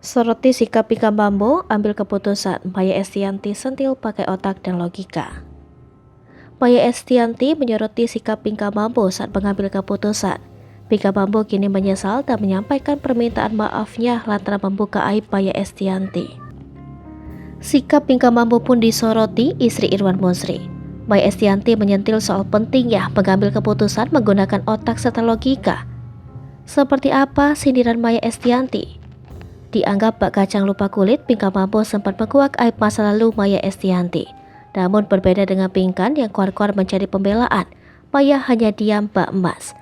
Soroti sikap Pinkan Mambo, ambil keputusan. Maya Estianty sentil pakai otak dan logika. Maya Estianty menyoroti sikap Pinkan Mambo saat mengambil keputusan. Pinkan Mambo kini menyesal dan menyampaikan permintaan maafnya lantaran membuka aib Maya Estianty. Sikap Pinkan Mambo pun disoroti istri Irwan Musri. Maya Estianty menyentil soal pentingnya mengambil keputusan menggunakan otak serta logika. Seperti apa sindiran Maya Estianty? Dianggap bak kacang lupa kulit, Pinkan Mambo sempat menguak aib masa lalu Maya Estianty. Namun berbeda dengan Pinkan yang keluar-keluar mencari pembelaan, Maya hanya diam bak emas.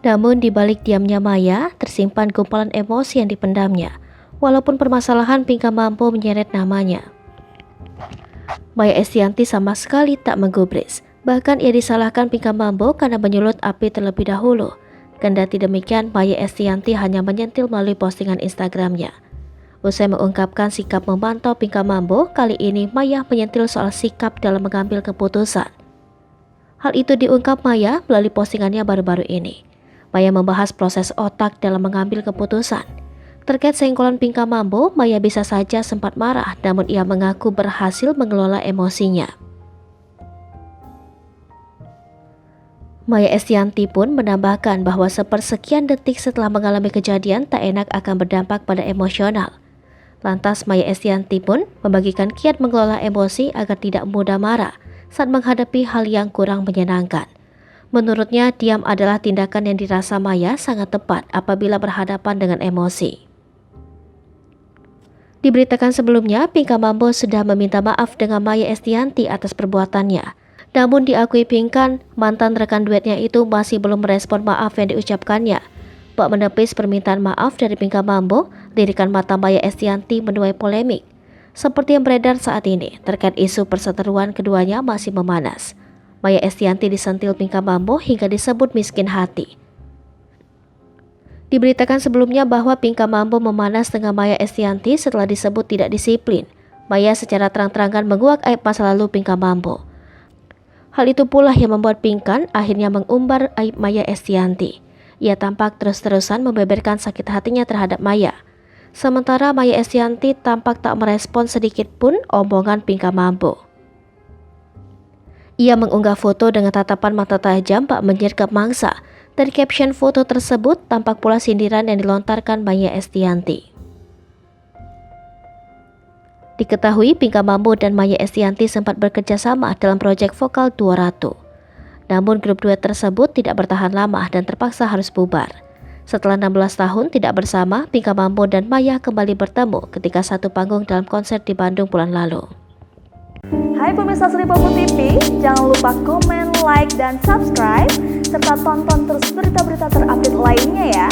Namun di balik diamnya Maya, tersimpan gumpalan emosi yang dipendamnya. Walaupun permasalahan Pinkan Mambo menyeret namanya, Maya Estianty sama sekali tak menggubris. Bahkan ia disalahkan Pinkan Mambo karena menyulut api terlebih dahulu. Kendati demikian, Maya Estianty hanya menyentil melalui postingan Instagramnya. Usai mengungkapkan sikap memantau Pinkan Mambo, kali ini Maya menyentil soal sikap dalam mengambil keputusan. Hal itu diungkap Maya melalui postingannya baru-baru ini. Maya membahas proses otak dalam mengambil keputusan. Terkait senggolan Pinkan Mambo, Maya bisa saja sempat marah, namun ia mengaku berhasil mengelola emosinya. Maya Estianty pun menambahkan bahwa sepersekian detik setelah mengalami kejadian tak enak akan berdampak pada emosional. Lantas Maya Estianty pun membagikan kiat mengelola emosi agar tidak mudah marah saat menghadapi hal yang kurang menyenangkan. Menurutnya, diam adalah tindakan yang dirasa Maya sangat tepat apabila berhadapan dengan emosi. Diberitakan sebelumnya, Pinkan Mambo sudah meminta maaf dengan Maya Estianty atas perbuatannya. Namun diakui Pinkan, mantan rekan duetnya itu masih belum merespon maaf yang diucapkannya. Bak menepis permintaan maaf dari Pinkan Mambo, lirikan mata Maya Estianty menuai polemik. Seperti yang beredar saat ini, terkait isu perseteruan keduanya masih memanas. Maya Estianty disentil Pinkan Mambo hingga disebut miskin hati. Diberitakan sebelumnya bahwa Pinkan Mambo memanas dengan Maya Estianty setelah disebut tidak disiplin. Maya secara terang-terangan menguak aib masa lalu Pinkan Mambo. Hal itu pula yang membuat Pinkan akhirnya mengumbar aib Maya Estianty. Ia tampak terus-terusan membeberkan sakit hatinya terhadap Maya. Sementara Maya Estianty tampak tak merespon sedikit pun omongan Pinkan Mambo. Ia mengunggah foto dengan tatapan mata tajam bak menyergap mangsa. Dari caption foto tersebut tampak pula sindiran yang dilontarkan Maya Estianty. Diketahui Pinkan Mambo dan Maya Estianty sempat bekerja sama dalam proyek Vokal 200. Namun grup duet tersebut tidak bertahan lama dan terpaksa harus bubar. Setelah 16 tahun tidak bersama, Pinkan Mambo dan Maya kembali bertemu ketika satu panggung dalam konser di Bandung bulan lalu. Hai pemirsa Sri Popo TV, jangan lupa komen, like, dan subscribe, serta tonton terus berita-berita terupdate lainnya ya.